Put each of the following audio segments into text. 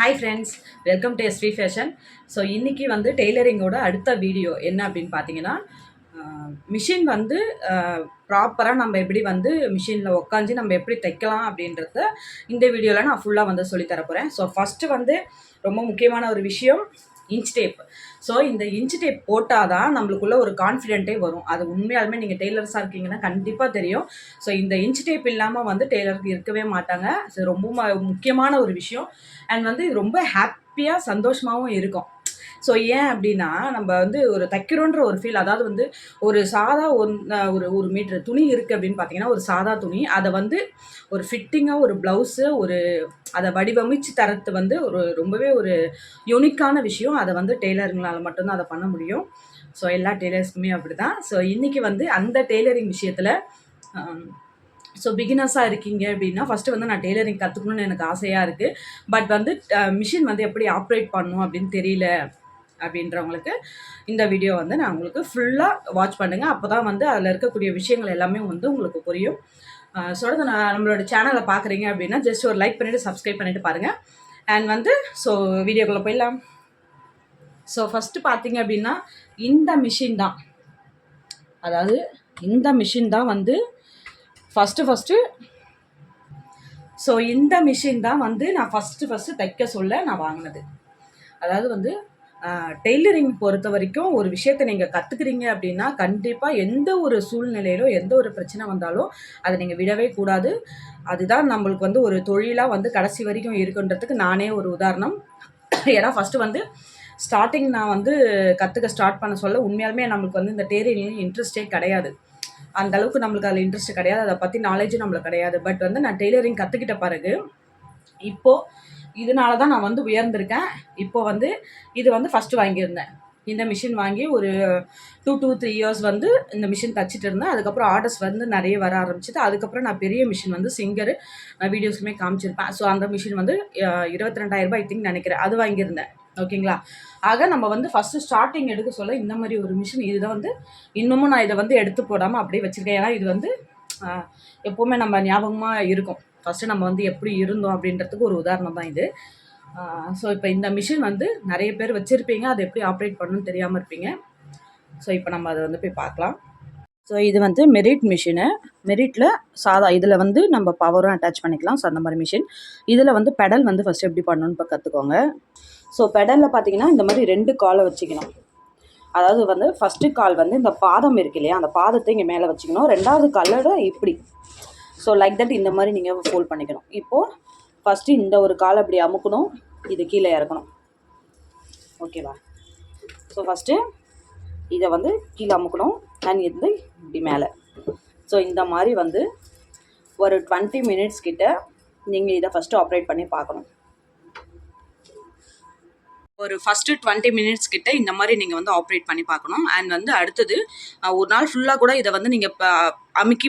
Hi friends, welcome to SV fashion. So இன்றைக்கி வந்து டெய்லரிங்கோட அடுத்த வீடியோ என்ன அப்படின்னு பார்த்தீங்கன்னா, மிஷின் வந்து ப்ராப்பராக நம்ம எப்படி வந்து மிஷினில் உட்காந்து நம்ம எப்படி தைக்கலாம் அப்படின்றத இந்த வீடியோவில் நான் ஃபுல்லாக வந்து சொல்லித்தர போகிறேன். ஸோ ஃபஸ்ட்டு வந்து ரொம்ப முக்கியமான ஒரு விஷயம் இன்ச் டேப். ஸோ இந்த இன்ச் டேப் போட்டால் தான் நம்மளுக்குள்ள ஒரு கான்ஃபிடென்ட்டே வரும். அது உண்மையாலுமே நீங்கள் டெய்லர்ஸாக இருக்கீங்கன்னா கண்டிப்பாக தெரியும். ஸோ இந்த இன்ச் டேப் இல்லாமல் வந்து டெய்லருக்கு இருக்கவே மாட்டாங்க. ஸோ ரொம்ப முக்கியமான ஒரு விஷயம். அண்ட் வந்து ரொம்ப ஹாப்பியாக சந்தோஷமாகவும் இருக்கும். ஸோ ஏன் அப்படின்னா, நம்ம வந்து ஒரு தைக்கிறோன்ற ஒரு ஃபீல், அதாவது வந்து ஒரு சாதா ஒரு மீட்ரு துணி இருக்குது அப்படின்னு பார்த்தீங்கன்னா, ஒரு சாதா துணி அதை வந்து ஒரு ஃபிட்டிங்காக ஒரு ப்ளவுஸு அதை வடிவமைச்சு தரது வந்து ரொம்பவே ஒரு யூனிக்கான விஷயம். அதை வந்து டெய்லருங்களால் மட்டும்தான் அதை பண்ண முடியும். ஸோ எல்லா டெய்லர்ஸ்க்குமே அப்படி தான். ஸோ இன்றைக்கி வந்து அந்த டெய்லரிங் விஷயத்தில் ஸோ பிகினர்ஸாக இருக்கீங்க அப்படின்னா, ஃபஸ்ட்டு வந்து நான் டெய்லரிங் கற்றுக்கணுன்னு எனக்கு ஆசையாக இருக்குது. பட் வந்து மிஷின் வந்து எப்படி ஆப்ரேட் பண்ணணும் அப்படின்னு தெரியல அப்படின்றவங்களுக்கு இந்த வீடியோ வந்து நான் உங்களுக்கு ஃபுல்லாக வாட்ச் பண்ணுங்கள். அப்போ தான் வந்து அதில் இருக்கக்கூடிய விஷயங்கள் எல்லாமே வந்து உங்களுக்கு புரியும். ஸோ நம்மளோட சேனலை பார்க்குறீங்க அப்படின்னா ஜஸ்ட் ஒரு லைக் பண்ணிவிட்டு சப்ஸ்கிரைப் பண்ணிவிட்டு பாருங்கள். அண்ட் வந்து ஸோ வீடியோக்குள்ளே போயிடலாம். ஸோ ஃபஸ்ட்டு பார்த்தீங்க அப்படின்னா, இந்த மிஷின் தான், அதாவது இந்த மிஷின் தான் வந்து ஃபஸ்ட்டு ஸோ இந்த மிஷின் தான் வந்து நான் ஃபஸ்ட்டு தைக்க சொல்ல நான் வாங்கினது. அதாவது வந்து டெய்லரிங் பொறுத்த வரைக்கும் ஒரு விஷயத்தை நீங்கள் கற்றுக்குறீங்க அப்படின்னா கண்டிப்பாக எந்த ஒரு சூழ்நிலையிலோ எந்த ஒரு பிரச்சனை வந்தாலும் அதை நீங்கள் விடவே கூடாது. அதுதான் நம்மளுக்கு வந்து ஒரு தொழிலாக வந்து கடைசி வரைக்கும் இருக்குன்றதுக்கு நானே ஒரு உதாரணம். ஏன்னா ஃபஸ்ட்டு வந்து ஸ்டார்டிங் நான் வந்து கற்றுக்க ஸ்டார்ட் பண்ண சொல்ல உண்மையாலுமே நம்மளுக்கு வந்து இந்த டெய்லரிங் இன்ட்ரெஸ்டே கிடையாது. அந்த அளவுக்கு நம்மளுக்கு அதில் இன்ட்ரெஸ்ட் கிடையாது, அதை பற்றி நாலேஜும் நம்மளுக்கு கிடையாது. பட் வந்து நான் டெய்லரிங் கற்றுக்கிட்ட பிறகு இப்போது இதனால தான் நான் வந்து உயர்ந்திருக்கேன். இப்போது வந்து இது வந்து ஃபஸ்ட்டு வாங்கியிருந்தேன். இந்த மிஷின் வாங்கி ஒரு 2 to 3 years வந்து இந்த மிஷின் தச்சுட்டு இருந்தேன். அதுக்கப்புறம் ஆர்டர்ஸ் வந்து நிறைய வர ஆரம்பிச்சிது. அதுக்கப்புறம் நான் பெரிய மிஷின் வந்து சிங்கரு வீடியோஸுமே காமிச்சிருப்பேன். ஸோ அந்த மிஷின் வந்து 22,000 ஐ திங்க் நினைக்கிறேன், அது வாங்கியிருந்தேன். ஓகேங்களா? ஆக நம்ம வந்து ஃபஸ்ட்டு ஸ்டார்டிங் எடுக்க சொல்ல இந்த மாதிரி ஒரு மிஷின் இதுதான் வந்து இன்னமும் நான் இதை வந்து எடுத்து போடாமல் அப்படியே வச்சுருக்கேன். ஏன்னா இது வந்து எப்போவுமே நம்ம ஞாபகமாக இருக்கும். ஃபஸ்ட்டு நம்ம வந்து எப்படி இருந்தோம் அப்படின்றதுக்கு ஒரு உதாரணம் தான் இது. ஸோ இப்போ இந்த மிஷின் வந்து நிறைய பேர் வச்சுருப்பீங்க, அது எப்படி ஆப்ரேட் பண்ணணும்னு தெரியாமல் இருப்பீங்க. ஸோ இப்போ நம்ம அதை வந்து போய் பார்க்கலாம். ஸோ இது வந்து மெரிட் மிஷினு. மெரிட்டில் சாதா இதில் வந்து நம்ம பவரும் அட்டாச் பண்ணிக்கலாம். ஸோ அந்த மாதிரி மிஷின். இதில் வந்து பெடல் வந்து ஃபஸ்ட்டு எப்படி பண்ணணும்னு இப்போ கற்றுக்கோங்க. ஸோ பெடலில் பார்த்தீங்கன்னா இந்த மாதிரி 2 காலை வச்சுக்கணும். அதாவது வந்து ஃபஸ்ட்டு கால் வந்து இந்த பாதம் இருக்கு இல்லையா, அந்த பாதத்தை இங்கே மேலே வச்சுக்கணும். 2வது காலோட இப்படி ஸோ லைக் தட் இந்த மாதிரி நீங்கள் ஃபோல்ட் பண்ணிக்கணும். இப்போது ஃபஸ்ட்டு இந்த ஒரு காலை அப்படி அமுக்கணும், இது கீழே இறக்கணும். ஓகேவா? ஸோ ஃபஸ்ட்டு இதை வந்து கீழே அமுக்கணும், அண்ட் இது இப்படி மேலே. ஸோ இந்த மாதிரி வந்து ஒரு 20 minutes கிட்ட நீங்கள் இதை ஃபஸ்ட்டு ஆப்ரேட் பண்ணி பார்க்கணும். ஒரு ஃபஸ்ட்டு 20 minutes கிட்ட இந்த மாதிரி நீங்கள் வந்து ஆப்ரேட் பண்ணி பார்க்கணும். அண்ட் வந்து அடுத்தது ஒரு நாள் ஃபுல்லாக கூட இதை வந்து நீங்கள் இப்போ அமுக்கி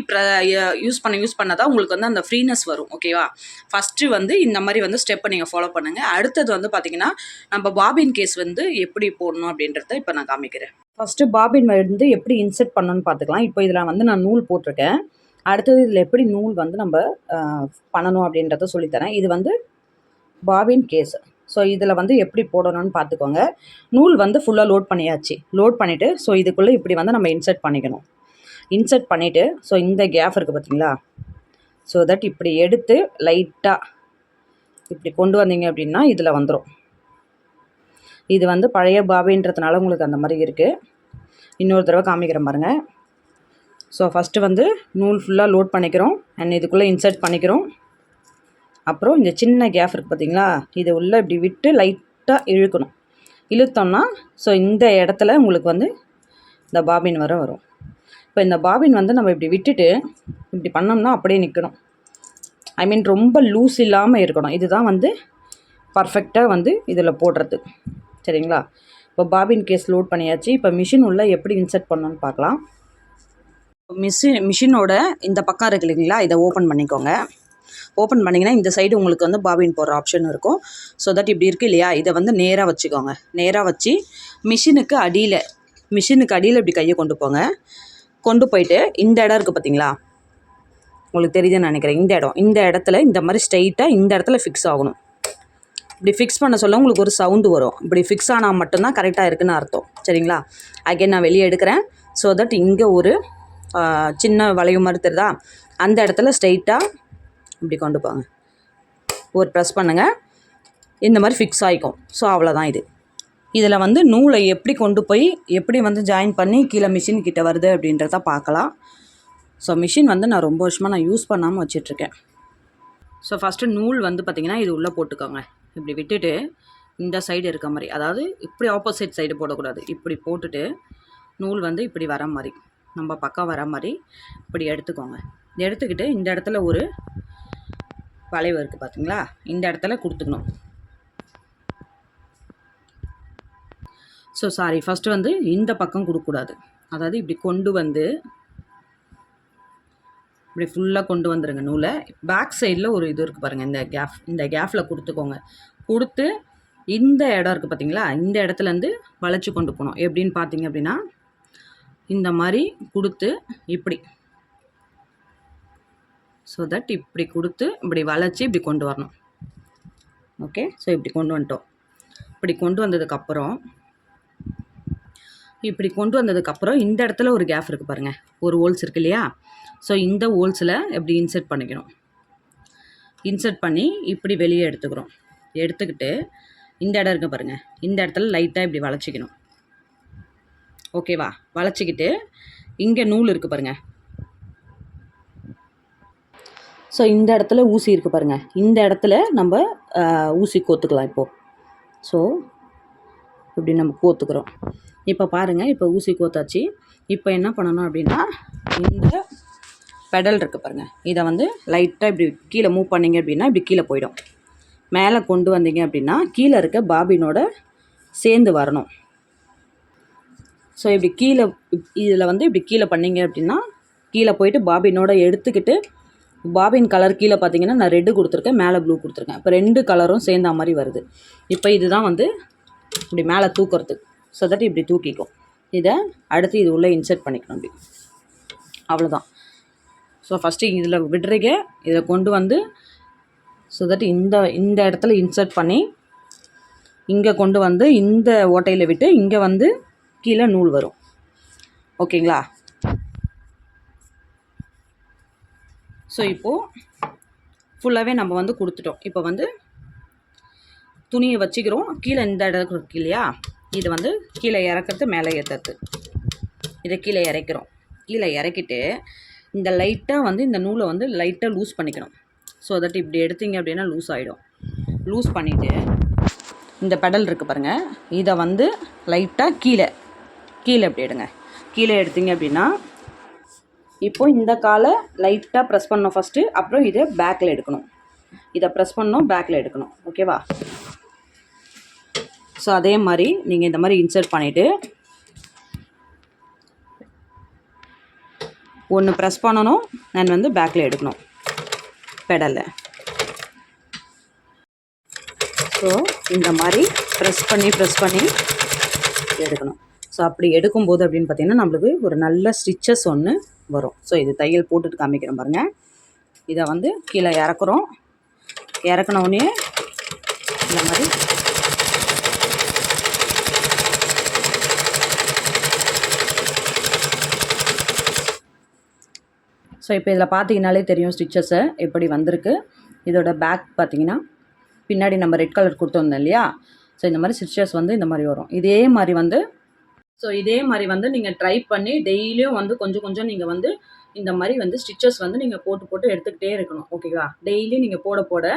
யூஸ் பண்ணதான் உங்களுக்கு வந்து அந்த ஃப்ரீனஸ் வரும். ஓகேவா? ஃபஸ்ட்டு வந்து இந்த மாதிரி வந்து ஸ்டெப்பை நீங்கள் ஃபாலோ பண்ணுங்கள். அடுத்தது வந்து பார்த்திங்கன்னா, நம்ம பாபின் கேஸ் வந்து எப்படி போடணும் அப்படின்றத இப்போ நான் காமிக்கிறேன். ஃபஸ்ட்டு பாபின் வந்து எப்படி இன்செர்ட் பண்ணணும்னு பார்த்துக்கலாம். இப்போ இதில் வந்து நான் நூல் போட்டிருக்கேன். அடுத்தது இதில் எப்படி நூல் வந்து நம்ம பண்ணணும் அப்படின்றத சொல்லித்தரேன். இது வந்து பாபின் கேஸ். ஸோ இதில் வந்து எப்படி போடணும்னு பார்த்துக்கோங்க. நூல் வந்து ஃபுல்லாக லோட் பண்ணியாச்சு. லோட் பண்ணிவிட்டு ஸோ இதுக்குள்ளே இப்படி வந்து நம்ம இன்செர்ட் பண்ணிக்கணும். இன்செர்ட் பண்ணிவிட்டு ஸோ இந்த கேப் இருக்குது பார்த்தீங்களா, ஸோ தட் இப்படி எடுத்து லைட்டாக இப்படி கொண்டு வந்தீங்க அப்படின்னா இதில் வந்துடும். இது வந்து பழைய பாபின்றதுனால உங்களுக்கு அந்த மாதிரி இருக்குது. இன்னொரு தடவை காமிக்கிறேன் பாருங்கள். ஸோ ஃபஸ்ட்டு வந்து நூல் ஃபுல்லாக லோட் பண்ணிக்கிறோம், அண்ட் இதுக்குள்ளே இன்செர்ட் பண்ணிக்கிறோம். அப்புறம் இந்த சின்ன கேப் இருக்குது பார்த்தீங்களா, இதை உள்ளே இப்படி விட்டு லைட்டாக இழுக்கணும். இழுத்தோம்னா ஸோ இந்த இடத்துல உங்களுக்கு வந்து இந்த பாபின் வரும். இப்போ இந்த பாபின் வந்து நம்ம இப்படி விட்டுட்டு இப்படி பண்ணோம்னா அப்படியே நிற்கணும். ஐ மீன் ரொம்ப லூஸ் இல்லாமல் இருக்கணும். இதுதான் வந்து பர்ஃபெக்டாக வந்து இதில் போடுறது. சரிங்களா? இப்போ பாபின் கேஸ் லோட் பண்ணியாச்சு. இப்போ மிஷின் உள்ளே எப்படி இன்செர்ட் பண்ணணும்னு பார்க்கலாம். மிஷினோட இந்த பக்கம் இருக்கு இல்லைங்களா, இதை ஓப்பன் பண்ணிக்கோங்க. ஓப்பன் பண்ணிங்கன்னா இந்த சைடு உங்களுக்கு வந்து பாபின் போடுற ஆப்ஷன் இருக்கும். ஸோ தட் இப்படி இருக்குது இல்லையா, இதை வந்து நேராக வச்சுக்கோங்க. நேராக வச்சு மிஷினுக்கு அடியில் இப்படி கையை கொண்டு போங்க. கொண்டு போயிட்டு இந்த இடம் இருக்குது பார்த்தீங்களா, உங்களுக்கு தெரியுதுன்னு நினைக்கிறேன். இந்த இடத்துல இந்த மாதிரி ஸ்ட்ரைட்டாக இந்த இடத்துல ஃபிக்ஸ் ஆகணும். இப்படி ஃபிக்ஸ் பண்ண சொல்ல உங்களுக்கு ஒரு சவுண்டு வரும். இப்படி ஃபிக்ஸ் ஆனால் மட்டும்தான் கரெக்டாக இருக்குதுன்னு அர்த்தம். சரிங்களா? அகைன் நான் வெளியே எடுக்கிறேன். ஸோ தட் இங்கே ஒரு சின்ன வளைவு மாதிரி தெரியுதா, அந்த இடத்துல ஸ்ட்ரெயிட்டாக இப்படி கொண்டு போங்க. ஒரு ப்ரெஸ் பண்ணுங்கள், இந்த மாதிரி ஃபிக்ஸ் ஆகிக்கும். ஸோ அவ்வளோதான் இது. இதில் வந்து நூலை எப்படி கொண்டு போய் எப்படி வந்து ஜாயின் பண்ணி கீழே மிஷின் கிட்ட வருது அப்படின்றத பார்க்கலாம். ஸோ மிஷின் வந்து நான் ரொம்ப வருஷமாக நான் யூஸ் பண்ணாமல் வச்சிட்ருக்கேன். ஸோ ஃபஸ்ட்டு நூல் வந்து பார்த்திங்கன்னா இது உள்ளே போட்டுக்கோங்க. இப்படி விட்டுட்டு இந்த சைடு இருக்க மாதிரி, அதாவது இப்படி ஆப்போசிட் சைடு போடக்கூடாது, இப்படி போட்டுட்டு நூல் வந்து இப்படி வர மாதிரி, நம்ம பக்கம் வர மாதிரி இப்படி எடுத்துக்கோங்க. எடுத்துக்கிட்டு இந்த இடத்துல ஒரு வளைவு இருக்குது பார்த்தீங்களா, இந்த இடத்துல கொடுத்துக்கணும். ஸோ சாரி, ஃபஸ்ட்டு வந்து இந்த பக்கம் கொடுக்கக்கூடாது, அதாவது இப்படி கொண்டு வந்து இப்படி ஃபுல்லாக கொண்டு வந்துடுங்க நூலை. பேக் சைடில் ஒரு இது இருக்குது பாருங்கள், இந்த கேஃபில் கொடுத்துக்கோங்க. கொடுத்து இந்த இடம் இருக்குது பார்த்தீங்களா, இந்த இடத்துலேருந்து வளைச்சி கொண்டு போகணும். எப்படின்னு பார்த்தீங்க அப்படின்னா இந்த மாதிரி கொடுத்து இப்படி, ஸோ தட் இப்படி கொடுத்து இப்படி வளைச்சி இப்படி கொண்டு வரணும். ஓகே, ஸோ இப்படி கொண்டு வந்துட்டோம். இப்படி கொண்டு வந்ததுக்கப்புறம் இந்த இடத்துல ஒரு கேப் இருக்குது பாருங்கள், ஒரு ஹோல்ஸ் இருக்குது இல்லையா. ஸோ இந்த ஹோல்ஸில் எப்படி இன்சர்ட் பண்ணிக்கணும். இன்சர்ட் பண்ணி இப்படி வெளியே எடுத்துக்கிறோம். எடுத்துக்கிட்டு இந்த இடம் இருக்குது பாருங்கள், இந்த இடத்துல லைட்டாக இப்படி வளைச்சிக்கணும். ஓகேவா? வளைச்சிக்கிட்டு இங்கே நூல் இருக்குது பாருங்கள். ஸோ இந்த இடத்துல ஊசி இருக்குது பாருங்கள், இந்த இடத்துல நம்ம ஊசி கோத்துக்கலாம் இப்போது. ஸோ இப்படி நம்ம கோத்துக்கிறோம். இப்போ பாருங்கள், இப்போ ஊசி கோத்தாச்சு. இப்போ என்ன பண்ணணும் அப்படின்னா இந்த பெடல் இருக்குது பாருங்கள், இதை வந்து லைட்டாக இப்படி கீழே மூவ் பண்ணிங்க அப்படின்னா இப்படி கீழே போயிடும். மேலே கொண்டு வந்தீங்க அப்படின்னா கீழே இருக்க பாபினோட சேர்ந்து வரணும். ஸோ இப்படி கீழே இதில் வந்து இப்படி கீழே பண்ணிங்க அப்படின்னா கீழே போயிட்டு பாபினோட எடுத்துக்கிட்டு, பாபின் கலர் கீழே பார்த்தீங்கன்னா நான் ரெட்டு கொடுத்துருக்கேன், மேலே ப்ளூ கொடுத்துருக்கேன். இப்போ 2 கலரும் சேர்ந்த மாதிரி வருது. இப்போ இதுதான் வந்து இப்படி மேலே தூக்குறதுக்கு. ஸோ தட் இப்படி தூக்கிக்கும். இதை அடுத்து இது உள்ளே இன்சர்ட் பண்ணிக்கணும் அப்படி. அவ்வளோதான். ஸோ ஃபஸ்ட்டு இதில் விடுறீங்க, இதை கொண்டு வந்து ஸோ தட் இந்த இடத்துல இன்சர்ட் பண்ணி இங்கே கொண்டு வந்து இந்த ஓட்டையில் விட்டு இங்கே வந்து கீழே நூல் வரும். ஓகேங்களா? ஸோ இப்போது ஃபுல்லாகவே நம்ம வந்து கொடுத்துட்டோம். இப்போ வந்து துணியை வச்சுக்கிறோம். கீழே இந்த இடம் இருக்கு இல்லையா, இதை வந்து கீழே இறக்கிறது, மேலே ஏற்றுறது. இதை கீழே இறக்கிறோம். கீழே இறக்கிட்டு இந்த லைட்டாக வந்து இந்த நூலை வந்து லைட்டாக லூஸ் பண்ணிக்கணும். ஸோ தட் இப்படி எடுத்தீங்க அப்படின்னா லூஸ் ஆகிடும். லூஸ் பண்ணிவிட்டு இந்த பெடல் இருக்குது பாருங்கள், இதை வந்து லைட்டாக கீழே இப்படி எடுங்க. கீழே எடுத்தீங்க அப்படின்னா இப்போது இந்த காலை லைட்டாக ப்ரெஸ் பண்ணணும் ஃபஸ்ட்டு, அப்புறம் இதை பேக்கில் எடுக்கணும். இதை ப்ரெஸ் பண்ணணும், பேக்கில் எடுக்கணும். ஓகேவா? ஸோ அதே மாதிரி நீங்கள் இந்த மாதிரி இன்சர்ட் பண்ணிவிட்டு ஒன்று ப்ரெஸ் பண்ணணும், நான் வந்து பேக்கில் எடுக்கணும் பெடலில். ஸோ இந்த மாதிரி ப்ரெஸ் பண்ணி எடுக்கணும். ஸோ அப்படி எடுக்கும்போது அப்படின்னு பார்த்திங்கன்னா நம்மளுக்கு ஒரு நல்ல ஸ்டிச்சஸ் ஒன்று வரும். ஸோ இது தையல் போட்டுட்டு காமிக்கிறேன் பாருங்கள். இதை வந்து கீழே இறக்குறோம். இறக்குனோடனே இந்த மாதிரி ஸோ இப்போ இதில் பார்த்தீங்கனாலே தெரியும் ஸ்டிச்சஸை எப்படி வந்திருக்கு. இதோட பேக் பார்த்தீங்கன்னா பின்னாடி நம்ம ரெட் கலர் கொடுத்துருந்தோம் இல்லையா. ஸோ இந்த மாதிரி ஸ்டிச்சஸ் வந்து இந்த மாதிரி வரும். இதே மாதிரி வந்து நீங்கள் ட்ரை பண்ணி டெய்லியும் வந்து கொஞ்சம் நீங்கள் வந்து இந்த மாதிரி வந்து ஸ்டிச்சஸ் வந்து நீங்கள் போட்டு எடுத்துக்கிட்டே இருக்கணும். ஓகேவா? டெய்லி நீங்கள் போட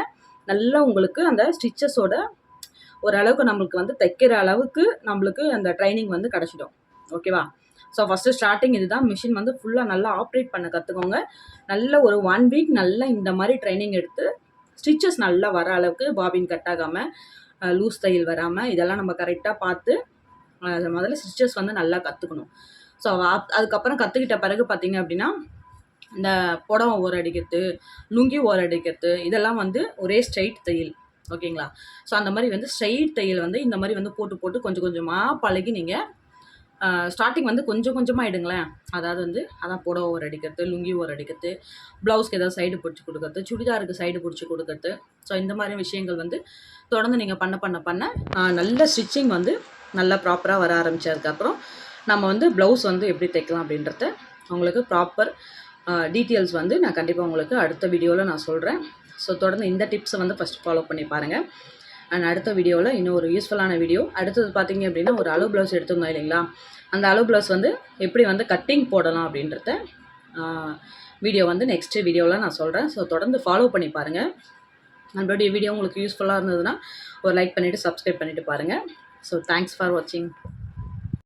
நல்லா உங்களுக்கு அந்த ஸ்டிச்சஸோட ஓரளவுக்கு நம்மளுக்கு வந்து தைக்கிற அளவுக்கு நம்மளுக்கு அந்த ட்ரைனிங் வந்து கிடச்சிடும். ஓகேவா? ஸோ ஃபஸ்ட்டு ஸ்டார்டிங் இதுதான். மிஷின் வந்து ஃபுல்லாக நல்லா ஆப்ரேட் பண்ண கற்றுக்கோங்க. நல்ல ஒரு 1 வீக் நல்லா இந்த மாதிரி ட்ரைனிங் எடுத்து ஸ்டிச்சஸ் நல்லா வர அளவுக்கு, பாபின் கட் ஆகாமல், லூஸ் தையல் வராமல், இதெல்லாம் நம்ம கரெக்டாக பார்த்து முதல்ல ஸ்டிச்சஸ் வந்து நல்லா கற்றுக்கணும். ஸோ அதுக்கப்புறம் கற்றுக்கிட்ட பிறகு பார்த்திங்க அப்படின்னா இந்த புடவை ஓரடிக்கிறது, லுங்கி ஓரடிக்கிறது, இதெல்லாம் வந்து ஒரே ஸ்ட்ரைட் தையல். ஓகேங்களா? ஸோ அந்த மாதிரி வந்து ஸ்ட்ரைட் தையல் வந்து இந்த மாதிரி வந்து போட்டு கொஞ்சம் கொஞ்சமாக பழகி நீங்கள் ஸ்டார்டிங் வந்து கொஞ்சம் கொஞ்சமாக எடுங்களேன். அதாவது வந்து அதான் புடவ ஓரம் அடிக்கிறது, லுங்கி ஓரம் அடிக்கிறது, ப்ளவுஸ்க்கு ஏதாவது சைடு பிடிச்சி கொடுக்கறது, சுடிதாருக்கு சைடு பிடிச்சி கொடுக்கறது. ஸோ இந்த மாதிரி விஷயங்கள் வந்து தொடர்ந்து நீங்கள் பண்ண பண்ண பண்ண நல்ல ஸ்டிச்சிங் வந்து நல்லா ப்ராப்பராக வர ஆரம்பித்ததுக்கப்புறம் நம்ம வந்து ப்ளவுஸ் வந்து எப்படி தைக்கலாம் அப்படின்றத உங்களுக்கு ப்ராப்பர் டீட்டெயில்ஸ் வந்து நான் கண்டிப்பாக உங்களுக்கு அடுத்த வீடியோவில் நான் சொல்கிறேன். ஸோ தொடர்ந்து இந்த டிப்ஸை வந்து ஃபஸ்ட்டு ஃபாலோ பண்ணி பாருங்கள். அண்ட் அடுத்த வீடியோவில் இன்னும் ஒரு யூஸ்ஃபுல்லான வீடியோ. அடுத்தது பார்த்தீங்க அப்படின்னா ஒரு அளவு ப்ளவுஸ் எடுத்துருந்தோம் இல்லைங்களா, அந்த அளவு ப்ளவுஸ் வந்து எப்படி வந்து கட்டிங் போடலாம் அப்படின்றத வீடியோ வந்து நெக்ஸ்ட்டு வீடியோவில் நான் சொல்கிறேன். ஸோ தொடர்ந்து ஃபாலோ பண்ணி பாருங்கள். நம்மளுடைய வீடியோ உங்களுக்கு யூஸ்ஃபுல்லாக இருந்ததுன்னா ஒரு லைக் பண்ணிவிட்டு சப்ஸ்கிரைப் பண்ணிவிட்டு பாருங்கள். ஸோ தேங்க்ஸ் ஃபார் வாட்சிங்.